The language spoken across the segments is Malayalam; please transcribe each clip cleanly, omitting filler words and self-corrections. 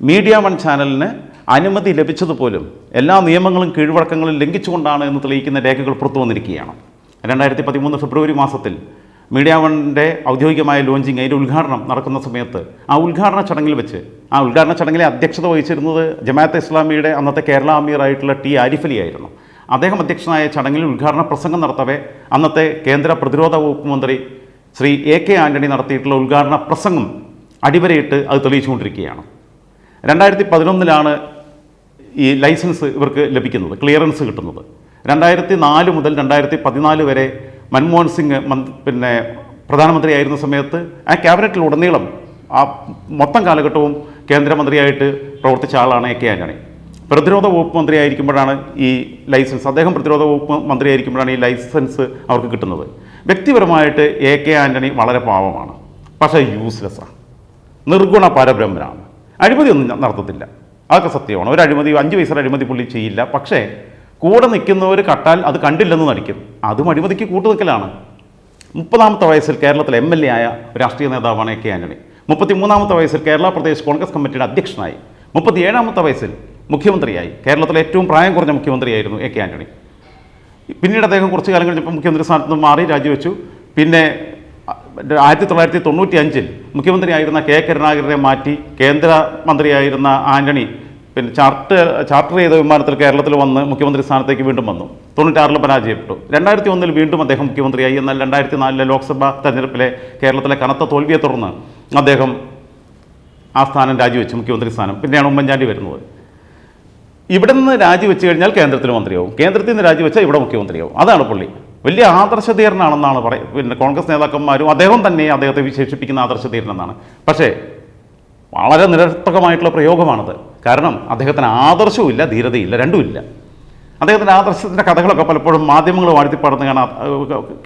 മീഡിയ വൺ ചാനലിന് അനുമതി ലഭിച്ചതുപോലും എല്ലാ നിയമങ്ങളും കീഴ്വഴക്കങ്ങളും ലംഘിച്ചുകൊണ്ടാണ് എന്ന് തെളിയിക്കുന്ന രേഖകൾ പുറത്തു വന്നിരിക്കുകയാണ്. 2013 ഫെബ്രുവരി മാസത്തിൽ മീഡിയ വണ്ണിൻ്റെ ഔദ്യോഗികമായ ലോഞ്ചിങ്, അതിൻ്റെ ഉദ്ഘാടനം നടക്കുന്ന സമയത്ത് ആ ഉദ്ഘാടന ചടങ്ങിലെ അധ്യക്ഷത വഹിച്ചിരുന്നത് ജമാഅത്തെ ഇസ്ലാമിയുടെ അന്നത്തെ കേരള അമീറായിട്ടുള്ള ടി ആരിഫ് ആയിരുന്നു. അദ്ദേഹം അധ്യക്ഷനായ ചടങ്ങിൽ ഉദ്ഘാടന പ്രസംഗം നടത്തവേ അന്നത്തെ കേന്ദ്ര പ്രതിരോധ വകുപ്പ് മന്ത്രി ശ്രീ AK ആൻ്റണി നടത്തിയിട്ടുള്ള ഉദ്ഘാടന പ്രസംഗം അടിവരയിട്ട് അത് തെളിയിച്ചുകൊണ്ടിരിക്കുകയാണ്. 2011 ഈ ലൈസൻസ് ഇവർക്ക് ലഭിക്കുന്നത്, ക്ലിയറൻസ് കിട്ടുന്നത്. 2004 മുതൽ 2014 വരെ മൻമോഹൻ സിംഗ് പ്രധാനമന്ത്രിയായിരുന്ന സമയത്ത് ആ ക്യാബിനറ്റിലുടനീളം ആ മൊത്തം കാലഘട്ടവും കേന്ദ്രമന്ത്രിയായിട്ട് പ്രവർത്തിച്ച ആളാണ് AK ആൻ്റണി. പ്രതിരോധ വകുപ്പ് മന്ത്രിയായിരിക്കുമ്പോഴാണ് ഈ ലൈസൻസ്, അദ്ദേഹം പ്രതിരോധ വകുപ്പ് മന്ത്രിയായിരിക്കുമ്പോഴാണ് ഈ ലൈസൻസ് അവർക്ക് കിട്ടുന്നത്. വ്യക്തിപരമായിട്ട് AK ആൻ്റണി വളരെ പാവമാണ്, പക്ഷേ യൂസ്ലെസ്സാണ്, നിർഗുണ പരബ്രഹ്മനാണ്. അഴിമതിയൊന്നും നടത്തത്തില്ല, അതൊക്കെ സത്യമാണ്. ഒരു അഴിമതി 5 പൈസ അഴിമതി പുള്ളി ചെയ്യില്ല. പക്ഷേ കൂടെ നിൽക്കുന്നവർ കട്ടാൽ അത് കണ്ടില്ലെന്ന് നടിക്കും. അതും അഴിമതിക്ക് കൂട്ടുനിൽക്കലാണ്. 30ാമത്തെ വയസ്സിൽ കേരളത്തിലെ MLA ആയ രാഷ്ട്രീയ നേതാവാണ് AK ആൻ്റണി. 33ാമത്തെ വയസ്സിൽ കേരള പ്രദേശ് കോൺഗ്രസ് കമ്മിറ്റിയുടെ അധ്യക്ഷനായി. 37ാമത്തെ വയസ്സിൽ മുഖ്യമന്ത്രിയായി. കേരളത്തിലെ ഏറ്റവും പ്രായം കുറഞ്ഞ മുഖ്യമന്ത്രിയായിരുന്നു AK ആൻ്റണി. പിന്നീട് അദ്ദേഹം കുറച്ച് കാലം കഴിഞ്ഞപ്പോൾ മുഖ്യമന്ത്രി സ്ഥാനത്ത് നിന്ന് മാറി രാജിവെച്ചു. പിന്നെ 1995 മുഖ്യമന്ത്രിയായിരുന്ന K കരുണാകരനെ മാറ്റി കേന്ദ്രമന്ത്രിയായിരുന്ന ആൻ്റണി ചാർട്ടർ ചെയ്ത വിമാനത്തിൽ കേരളത്തിൽ വന്ന് മുഖ്യമന്ത്രി സ്ഥാനത്തേക്ക് വീണ്ടും വന്നു. 96 പരാജയപ്പെട്ടു. 2001 വീണ്ടും അദ്ദേഹം മുഖ്യമന്ത്രിയായി. എന്നാൽ 2004 ലോക്സഭാ തെരഞ്ഞെടുപ്പിലെ കേരളത്തിലെ കനത്ത തോൽവിയെ തുടർന്ന് അദ്ദേഹം ആ സ്ഥാനം രാജിവെച്ചു, മുഖ്യമന്ത്രി സ്ഥാനം. പിന്നെയാണ് ഉമ്മൻചാണ്ടി വരുന്നത്. ഇവിടെ നിന്ന് രാജിവെച്ച് കഴിഞ്ഞാൽ കേന്ദ്രത്തിൽ മന്ത്രിയാവും, കേന്ദ്രത്തിൽ നിന്ന് രാജിവെച്ചാൽ ഇവിടെ മുഖ്യമന്ത്രിയാവും. അതാണ് പുള്ളി. വലിയ ആദർശധീരനാണെന്നാണ് കോൺഗ്രസ് നേതാക്കന്മാരും അദ്ദേഹം തന്നെ അദ്ദേഹത്തെ വിശേഷിപ്പിക്കുന്ന ആദർശധീരനെന്നാണ്. പക്ഷേ വളരെ നിരർത്ഥകമായിട്ടുള്ള പ്രയോഗമാണത്. കാരണം അദ്ദേഹത്തിന് ആദർശവും ഇല്ല, ധീരതയില്ല, രണ്ടുമില്ല. അദ്ദേഹത്തിൻ്റെ ആദർശത്തിൻ്റെ കഥകളൊക്കെ പലപ്പോഴും മാധ്യമങ്ങൾ വാഴ്ത്തിപ്പാടുന്ന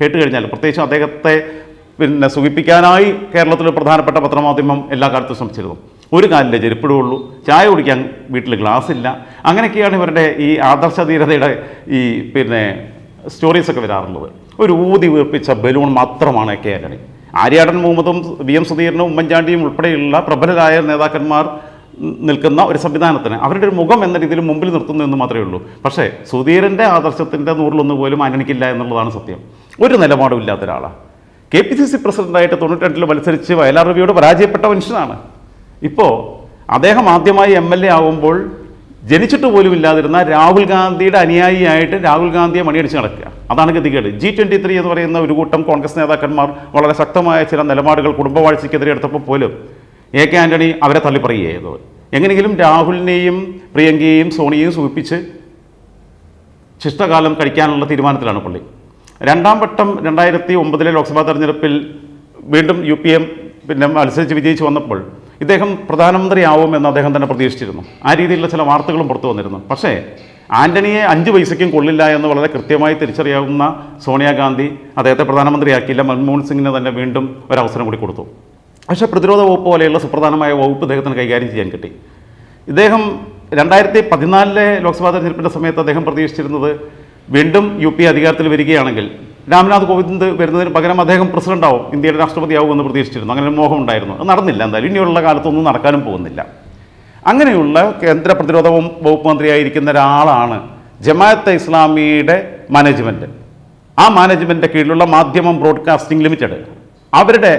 കേട്ട് കഴിഞ്ഞാൽ, പ്രത്യേകിച്ചും അദ്ദേഹത്തെ സുഖിപ്പിക്കാനായി കേരളത്തിൽ പ്രധാനപ്പെട്ട പത്രമാധ്യമം എല്ലാ കാലത്തും ശ്രമിച്ചിരുന്നു. ഒരു കാലിലെ ചെരുപ്പിടുള്ളൂ, ചായ കുടിക്കാൻ വീട്ടിൽ ഗ്ലാസ് ഇല്ല, അങ്ങനെയൊക്കെയാണ് ഇവരുടെ ഈ ആദർശധീരതയുടെ ഈ സ്റ്റോറീസൊക്കെ വരാറുള്ളത്. ഒരു ഊതി വീർപ്പിച്ച ബലൂൺ മാത്രമാണ് AK ആൻ്റണി. ആര്യാടൻ മുഹമ്മദും VM സുധീരനും ഉമ്മൻചാണ്ടിയും ഉൾപ്പെടെയുള്ള പ്രബലരായ നേതാക്കന്മാർ നിൽക്കുന്ന ഒരു സംവിധാനത്തിന് അവരുടെ ഒരു മുഖം എന്ന രീതിയിൽ മുമ്പിൽ നിർത്തുന്നു എന്ന് മാത്രമേ ഉള്ളൂ. പക്ഷേ സുധീരൻ്റെ ആദർശത്തിൻ്റെ 100 പോലും ആന്റണിക്കില്ല എന്നുള്ളതാണ് സത്യം. ഒരു നിലപാടും ഇല്ലാത്ത ഒരാളാണ്. KPCC പ്രസിഡൻ്റായിട്ട് 92 മത്സരിച്ച് വയലാർ രവിയോട് പരാജയപ്പെട്ട മനുഷ്യനാണ്. ഇപ്പോൾ അദ്ദേഹം ആദ്യമായി MLA ആവുമ്പോൾ ജനിച്ചിട്ട് പോലും ഇല്ലാതിരുന്ന രാഹുൽ ഗാന്ധിയുടെ അനുയായിയായിട്ട് രാഹുൽ ഗാന്ധിയെ മണിയടിച്ച് നടക്കുക. അതാണ് ഗതികേട്. G23 എന്ന് പറയുന്ന ഒരു കൂട്ടം കോൺഗ്രസ് നേതാക്കന്മാർ വളരെ ശക്തമായ ചില നിലപാടുകൾ കുടുംബവാഴ്ചയ്ക്കെതിരെ എടുത്തപ്പോൾ പോലും AK ആൻ്റണി അവരെ തള്ളിപ്പറയുക ചെയ്തത്. എങ്ങനെയെങ്കിലും രാഹുലിനെയും പ്രിയങ്കയെയും സോണിയെയും സൂചിപ്പിച്ച് ശിഷ്ടകാലം കഴിക്കാനുള്ള തീരുമാനത്തിലാണ് പുള്ളി. 2ാം വട്ടം 2009 ലോക്സഭാ തെരഞ്ഞെടുപ്പിൽ വീണ്ടും UPM മത്സരിച്ച് വിജയിച്ച് വന്നപ്പോൾ ഇദ്ദേഹം പ്രധാനമന്ത്രിയാവുമെന്ന് അദ്ദേഹം തന്നെ പ്രതീക്ഷിച്ചിരുന്നു. ആ രീതിയിലുള്ള ചില വാർത്തകളും പുറത്തു വന്നിരുന്നു. പക്ഷേ ആൻ്റണിയെ 5 പൈസയ്ക്കും കൊള്ളില്ല എന്ന് വളരെ കൃത്യമായി തിരിച്ചറിയാവുന്ന സോണിയാഗാന്ധി അദ്ദേഹത്തെ പ്രധാനമന്ത്രിയാക്കിയില്ല, മൻമോഹൻ സിംഗിന് തന്നെ വീണ്ടും ഒരവസരം കൂടി കൊടുത്തു. പക്ഷേ പ്രതിരോധ വകുപ്പ് പോലെയുള്ള സുപ്രധാനമായ വകുപ്പ് ഇദ്ദേഹത്തിന് കൈകാര്യം ചെയ്യാൻ കിട്ടി. ഇദ്ദേഹം 2014 ലോക്സഭാ തെരഞ്ഞെടുപ്പിൻ്റെ സമയത്ത് അദ്ദേഹം പ്രതീക്ഷിച്ചിരുന്നത് വീണ്ടും UP അധികാരത്തിൽ വരികയാണെങ്കിൽ രാംനാഥ് കോവിന്ദ് വരുന്നതിന് പകരം അദ്ദേഹം പ്രസിഡൻ്റാവും, ഇന്ത്യയുടെ രാഷ്ട്രപതിയാവുമെന്ന് പ്രതീക്ഷിച്ചിരുന്നു. അങ്ങനെ ഒരു മോഹം ഉണ്ടായിരുന്നു. അത് നടന്നില്ല. എന്തായാലും ഇനിയുള്ള കാലത്തൊന്നും നടക്കാനും പോകുന്നില്ല. അങ്ങനെയുള്ള കേന്ദ്ര പ്രതിരോധ വകുപ്പ് മന്ത്രിയായിരിക്കുന്ന ഒരാളാണ് ജമാഅത്തെ ഇസ്ലാമിയുടെ മാനേജ്മെൻറ്റ്. ആ മാനേജ്മെൻറ്റിൻ്റെ കീഴിലുള്ള മാധ്യമം ബ്രോഡ്കാസ്റ്റിംഗ് ലിമിറ്റഡ്, അവരുടെ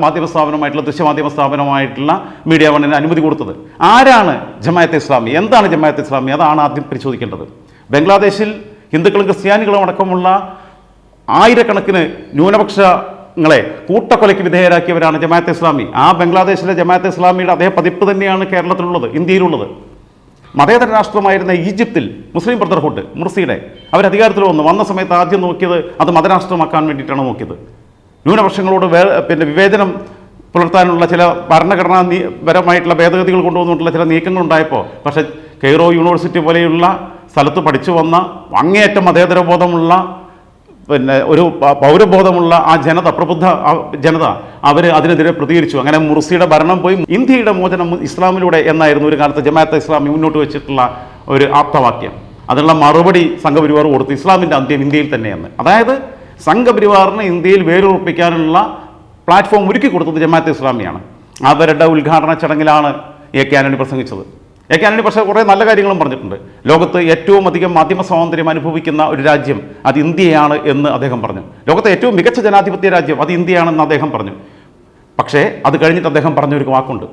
മാധ്യമ സ്ഥാപനമായിട്ടുള്ള ദൃശ്യമാധ്യമ സ്ഥാപനമായിട്ടുള്ള മീഡിയ വണ്ണിന് അനുമതി കൊടുത്തത് ആരാണ്? ജമാഅത്തെ ഇസ്ലാമി. എന്താണ് ജമാഅത്തെ ഇസ്ലാമി? അതാണ് ആദ്യം പരിശോധിക്കേണ്ടത്. ബംഗ്ലാദേശിൽ ഹിന്ദുക്കളും ക്രിസ്ത്യാനികളും അടക്കമുള്ള ആയിരക്കണക്കിന് ന്യൂനപക്ഷങ്ങളെ കൂട്ടക്കൊലയ്ക്ക് വിധേയരാക്കിയവരാണ് ജമാഅത്തെ ഇസ്ലാമി. ആ ബംഗ്ലാദേശിലെ ജമാഅത്തെ ഇസ്ലാമിയുടെ അതേ പതിപ്പ് തന്നെയാണ് കേരളത്തിലുള്ളത്, ഇന്ത്യയിലുള്ളത്. മതേതര രാഷ്ട്രമായിരുന്ന ഈജിപ്തിൽ മുസ്ലിം ബ്രദർഹുഡ്, മുർസിയുടെ അവരധികാരത്തിൽ വന്ന സമയത്ത് ആദ്യം നോക്കിയത് അത് മതരാഷ്ട്രമാക്കാൻ വേണ്ടിയിട്ടാണ് നോക്കിയത്. ന്യൂനപക്ഷങ്ങളോട് വിവേചനം പുലർത്താനുള്ള ചില ഭരണഘടനാപരമായിട്ടുള്ള ഭേദഗതികൾ കൊണ്ടുവന്നിട്ടുള്ള ചില നീക്കങ്ങളുണ്ടായപ്പോൾ, പക്ഷേ കെയ്റോ യൂണിവേഴ്സിറ്റി പോലെയുള്ള സ്ഥലത്ത് പഠിച്ചു വന്ന അങ്ങേയറ്റം മതേതരബോധമുള്ള ഒരു പൗരബോധമുള്ള ആ ജനത, പ്രബുദ്ധ ജനത, അവർ അതിനെതിരെ പ്രതികരിച്ചു. അങ്ങനെ മുർസിയുടെ ഭരണം പോയി. ഇന്ത്യയുടെ മോചനം ഇസ്ലാമിലൂടെ എന്നായിരുന്നു ഒരു കാലത്ത് ജമാഅത്തെ ഇസ്ലാമി മുന്നോട്ട് വെച്ചിട്ടുള്ള ഒരു ആപ്തവാക്യം. അതിനുള്ള മറുപടി സംഘപരിവാർ കൊടുത്തു, ഇസ്ലാമിൻ്റെ അന്ത്യം ഇന്ത്യയിൽ തന്നെയെന്ന്. അതായത് സംഘപരിവാറിന് ഇന്ത്യയിൽ വേരുറപ്പിക്കാനുള്ള പ്ലാറ്റ്ഫോം ഒരുക്കി കൊടുത്തത് ജമാഅത്തെ ഇസ്ലാമിയാണ്. അവരുടെ ഉദ്ഘാടന ചടങ്ങിലാണ് കെ ആന്റണി പ്രസംഗിച്ചത്. കെ ആന്റണി പക്ഷേ കുറേ നല്ല കാര്യങ്ങളും പറഞ്ഞിട്ടുണ്ട്. ലോകത്ത് ഏറ്റവും അധികം മാധ്യമ സ്വാതന്ത്ര്യം അനുഭവിക്കുന്ന ഒരു രാജ്യം അത് ഇന്ത്യയാണ് എന്ന് അദ്ദേഹം പറഞ്ഞു. ലോകത്തെ ഏറ്റവും മികച്ച ജനാധിപത്യ രാജ്യം അത് ഇന്ത്യയാണെന്ന് അദ്ദേഹം പറഞ്ഞു. പക്ഷേ അത് കഴിഞ്ഞിട്ട് അദ്ദേഹം പറഞ്ഞൊരു വാക്കുണ്ട്,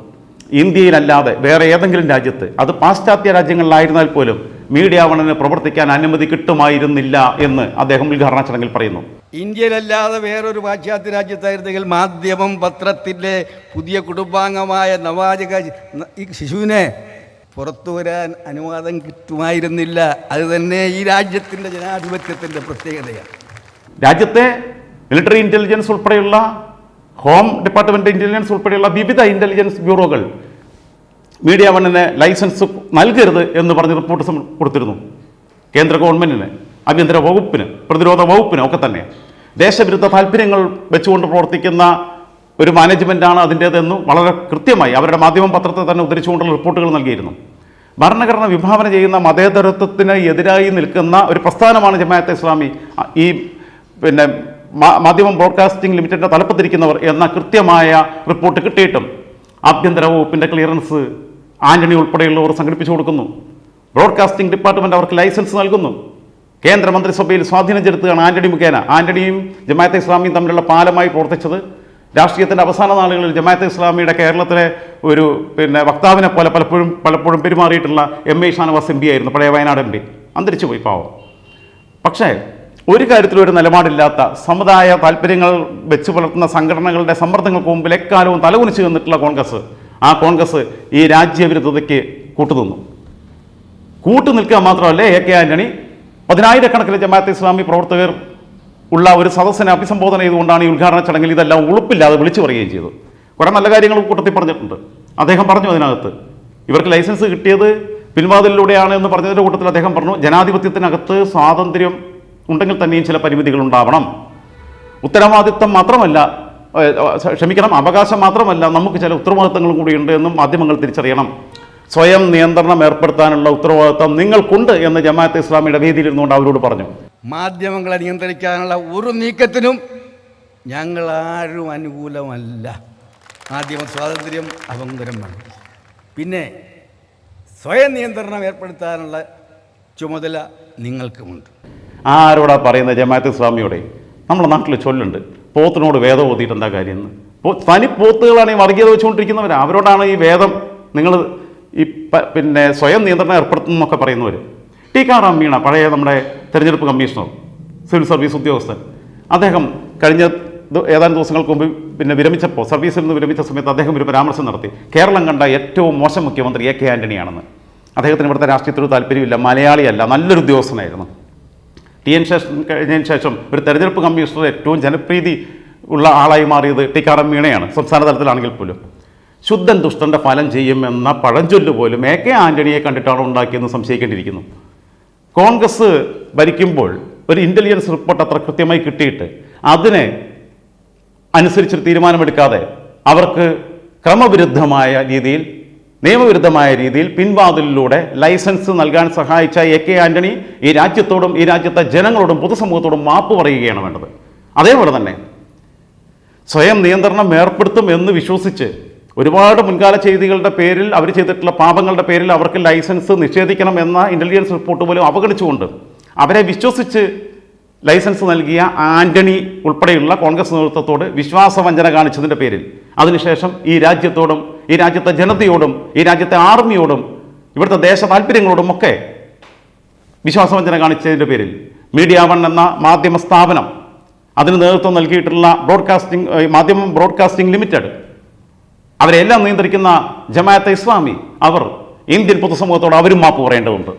ഇന്ത്യയിലല്ലാതെ വേറെ ഏതെങ്കിലും രാജ്യത്ത്, അത് പാശ്ചാത്യ രാജ്യങ്ങളിലായിരുന്നാൽ പോലും മീഡിയ വണ്ണിന് പ്രവർത്തിക്കാൻ അനുമതി കിട്ടുമായിരുന്നില്ല എന്ന് അദ്ദേഹം ഉദ്ഘാടന ചടങ്ങിൽ പറയുന്നു. ഇന്ത്യയിലല്ലാതെ വേറൊരു പാശ്ചാത്യ രാജ്യത്തായിരുന്നെങ്കിൽ മാധ്യമം പത്രത്തിൻ്റെ പുതിയ കുടുംബാംഗമായ നവാജക ഈ ശിശുവിനെ പുറത്തു വരാൻ അനുവാദം കിട്ടുമായിരുന്നില്ല. അത് തന്നെ ഈ രാജ്യത്തിൻ്റെ ജനാധിപത്യത്തിൻ്റെ പ്രത്യേകതയാണ്. രാജ്യത്തെ മിലിറ്ററി ഇൻ്റലിജൻസ് ഉൾപ്പെടെയുള്ള ഹോം ഡിപ്പാർട്ട്മെൻറ്റ് ഇൻ്റലിജൻസ് ഉൾപ്പെടെയുള്ള വിവിധ ഇൻ്റലിജൻസ് ബ്യൂറോകൾ മീഡിയ വണ്ണിന് ലൈസൻസ് നൽകരുത് എന്ന് പറഞ്ഞ് റിപ്പോർട്ട് കൊടുത്തിരുന്നു. കേന്ദ്ര ഗവൺമെൻറ്റിന്, ആഭ്യന്തര വകുപ്പിന്, പ്രതിരോധ വകുപ്പിന് ഒക്കെ തന്നെ ദേശവിരുദ്ധ താല്പര്യങ്ങൾ വെച്ചുകൊണ്ട് പ്രവർത്തിക്കുന്ന ഒരു മാനേജ്മെൻറ്റാണ് അതിൻ്റേതെന്നും വളരെ കൃത്യമായി അവരുടെ മാധ്യമം പത്രത്തെ തന്നെ ഉദ്ധരിച്ചുകൊണ്ടുള്ള റിപ്പോർട്ടുകൾ നൽകിയിരുന്നു. ഭരണഘടന വിഭാവന ചെയ്യുന്ന മതേതരത്വത്തിന് എതിരായി നിൽക്കുന്ന ഒരു പ്രസ്ഥാനമാണ് ജമാഅത്തെ ഇസ്ലാമി. ഈ മാധ്യമം ബ്രോഡ്കാസ്റ്റിംഗ് ലിമിറ്റഡിൻ്റെ തലപ്പത്തിരിക്കുന്നവർ എന്ന കൃത്യമായ റിപ്പോർട്ട് കിട്ടിയിട്ടും ആഭ്യന്തര വകുപ്പിൻ്റെ ക്ലിയറൻസ് ആന്റണി ഉൾപ്പെടെയുള്ളവർ സംഘടിപ്പിച്ചു കൊടുക്കുന്നു. ബ്രോഡ്കാസ്റ്റിംഗ് ഡിപ്പാർട്ട്മെൻറ്റ് അവർക്ക് ലൈസൻസ് നൽകുന്നു. കേന്ദ്രമന്ത്രിസഭയിൽ സ്വാധീനം ചെലുത്തുകയാണ് ആന്റണി മുഖേന. ആന്റണിയും ജമാഅത്തെ ഇസ്ലാമിയും തമ്മിലുള്ള പാലമായി പ്രവർത്തിച്ചത് രാഷ്ട്രീയത്തിൻ്റെ അവസാന നാളുകളിൽ ജമാഅത്തെ ഇസ്ലാമിയുടെ കേരളത്തിലെ ഒരു വക്താവിനെ പോലെ പലപ്പോഴും പെരുമാറിയിട്ടുള്ള MA ഷാനവാസ് MP ആയിരുന്നു, പഴയ വയനാട് MP. അന്തരിച്ചു പോയി പാവം. പക്ഷേ ഒരു കാര്യത്തിലും ഒരു നിലപാടില്ലാത്ത സമുദായ താല്പര്യങ്ങൾ വെച്ച് പുലർത്തുന്ന സംഘടനകളുടെ സമ്മർദ്ദങ്ങൾക്ക് മുമ്പിൽ എക്കാലവും തലകുനിച്ച് നിന്നിട്ടുള്ള കോൺഗ്രസ്, ആ കോൺഗ്രസ് ഈ രാജ്യവിരുദ്ധതയ്ക്ക് കൂട്ടുനിൽക്കുക മാത്രമല്ല, കെ ആന്റണി 10,000-കണക്കിന് ജമാഅത്തെ ഇസ്ലാമി പ്രവർത്തകർ ഉള്ള ഒരു സദസ്സിനെ അഭിസംബോധന ചെയ്തുകൊണ്ടാണ് ഈ ഉദ്ഘാടന ചടങ്ങിൽ ഇതെല്ലാം ഉളുപ്പില്ലാതെ വിളിച്ചു പറയുകയും ചെയ്തു. കുറേ നല്ല കാര്യങ്ങൾ കൂട്ടത്തിൽ പറഞ്ഞിട്ടുണ്ട്. അദ്ദേഹം പറഞ്ഞു അതിനകത്ത് ഇവർക്ക് ലൈസൻസ് കിട്ടിയത് പിൻവാതിലൂടെയാണ് എന്ന് പറഞ്ഞതിൻ്റെ കൂട്ടത്തിൽ അദ്ദേഹം പറഞ്ഞു, ജനാധിപത്യത്തിനകത്ത് സ്വാതന്ത്ര്യം ഉണ്ടെങ്കിൽ തന്നെയും ചില പരിമിതികൾ ഉണ്ടാവണം. ഉത്തരവാദിത്തം മാത്രമല്ല, അവകാശം മാത്രമല്ല, നമുക്ക് ചില ഉത്തരവാദിത്തങ്ങളും കൂടിയുണ്ട് എന്നും മാധ്യമങ്ങൾ തിരിച്ചറിയണം. സ്വയം നിയന്ത്രണം ഏർപ്പെടുത്താനുള്ള ഉത്തരവാദിത്തം നിങ്ങൾക്കുണ്ട് എന്ന് ജമാഅത്തെ ഇസ്ലാമിയുടെ വേദിയിൽ ഇരുന്നുകൊണ്ട് അവരോട് പറഞ്ഞു. മാധ്യമങ്ങളെ നിയന്ത്രിക്കാനുള്ള ഒരു നീക്കത്തിനും ഞങ്ങൾ ആരും അനുകൂലമല്ല. മാധ്യമ സ്വാതന്ത്ര്യം അഭംഗുരമാണ്. പിന്നെ സ്വയം നിയന്ത്രണം ഏർപ്പെടുത്താനുള്ള ചുമതല നിങ്ങൾക്കുമുണ്ട്. ആരോടാ പറയുന്നത്? ജമാഅത്തെ ഇസ്ലാമിയോടെ. നമ്മുടെ നാട്ടിൽ ചൊല്ലുണ്ട്, പോത്തിനോട് വേദം ഓതിയിട്ട് എന്താ കാര്യം എന്ന്. തനി പോത്തുകളാണ് ഈ വർഗീയത വെച്ചുകൊണ്ടിരിക്കുന്നവർ. അവരോടാണ് ഈ വേദം നിങ്ങൾ ഈ സ്വയം നിയന്ത്രണം ഏർപ്പെടുത്തുന്നൊക്കെ പറയുന്നവർ. ടിക്കാറാം മീണ, പഴയ നമ്മുടെ തെരഞ്ഞെടുപ്പ് കമ്മീഷണർ, സിവിൽ സർവീസ് ഉദ്യോഗസ്ഥൻ, അദ്ദേഹം കഴിഞ്ഞ ഏതാനും ദിവസങ്ങൾക്ക് മുമ്പ് വിരമിച്ചപ്പോൾ, സർവീസിൽ നിന്ന് വിരമിച്ച സമയത്ത് അദ്ദേഹം ഒരു പരാമർശം നടത്തി. കേരളം കണ്ട ഏറ്റവും മോശം മുഖ്യമന്ത്രി കെ ആന്റണിയാണെന്ന്. അദ്ദേഹത്തിന് ഇവിടുത്തെ രാഷ്ട്രീയത്തിലൊരു താല്പര്യമില്ല, മലയാളിയല്ല, നല്ലൊരു ഉദ്യോഗസ്ഥനായിരുന്നു. TN ശേഷം കഴിഞ്ഞതിന് ശേഷം ഒരു തെരഞ്ഞെടുപ്പ് കമ്മീഷണർ ഏറ്റവും ജനപ്രീതി ഉള്ള ആളായി മാറിയത് ടിക്കാറാം മീണയാണ്, സംസ്ഥാന തലത്തിലാണെങ്കിൽ പോലും. ശുദ്ധൻ ദുഷ്ടൻ്റെ ഫലം ചെയ്യുമെന്ന പഴഞ്ചൊല്ല് പോലും കെ ആന്റണിയെ കണ്ടിട്ടാണ് ഉണ്ടാക്കിയെന്ന് സംശയിക്കേണ്ടിയിരിക്കുന്നു. കോൺഗ്രസ് ഭരിക്കുമ്പോൾ ഒരു ഇൻ്റലിജൻസ് റിപ്പോർട്ട് അത്ര കൃത്യമായി കിട്ടിയിട്ട് അതിനെ അനുസരിച്ചൊരു തീരുമാനമെടുക്കാതെ അവർക്ക് ക്രമവിരുദ്ധമായ രീതിയിൽ, നിയമവിരുദ്ധമായ രീതിയിൽ പിൻവാതിലിലൂടെ ലൈസൻസ് നൽകാൻ സഹായിച്ച കെ ആന്റണി ഈ രാജ്യത്തോടും ഈ രാജ്യത്തെ ജനങ്ങളോടും പൊതുസമൂഹത്തോടും മാപ്പ് പറയുകയാണ് വേണ്ടത്. അതേപോലെ തന്നെ സ്വയം നിയന്ത്രണം ഏർപ്പെടുത്തും എന്ന് വിശ്വസിച്ച് ഒരുപാട് മുൻകാല ചെയ്തികളുടെ പേരിൽ, അവർ ചെയ്തിട്ടുള്ള പാപങ്ങളുടെ പേരിൽ അവർക്ക് ലൈസൻസ് നിഷേധിക്കണം എന്ന ഇൻ്റലിജൻസ് റിപ്പോർട്ട് പോലും അവഗണിച്ചുകൊണ്ട് അവരെ വിശ്വസിച്ച് ലൈസൻസ് നൽകിയ ആന്റണി ഉൾപ്പെടെയുള്ള കോൺഗ്രസ് നേതൃത്വത്തോട് വിശ്വാസവഞ്ചന കാണിച്ചതിൻ്റെ പേരിൽ അതിനുശേഷം ഈ രാജ്യത്തോടും ഈ രാജ്യത്തെ ജനതയോടും ഈ രാജ്യത്തെ ആർമിയോടും ഇവിടുത്തെ ദേശ താല്പര്യങ്ങളോടും ഒക്കെ വിശ്വാസവഞ്ചന കാണിച്ചതിൻ്റെ പേരിൽ മീഡിയ വൺ എന്ന മാധ്യമ സ്ഥാപനം, അതിന് നേതൃത്വം നൽകിയിട്ടുള്ള മാധ്യമം ബ്രോഡ്കാസ്റ്റിംഗ് ലിമിറ്റഡ്, അവരെല്ലാം നിയന്ത്രിക്കുന്ന ജമാഅത്തെ ഇസ്ലാമി, അവർ ഇന്ത്യൻ പൊതുസമൂഹത്തോട് അവരും മാപ്പ് പറയേണ്ടതുണ്ട്.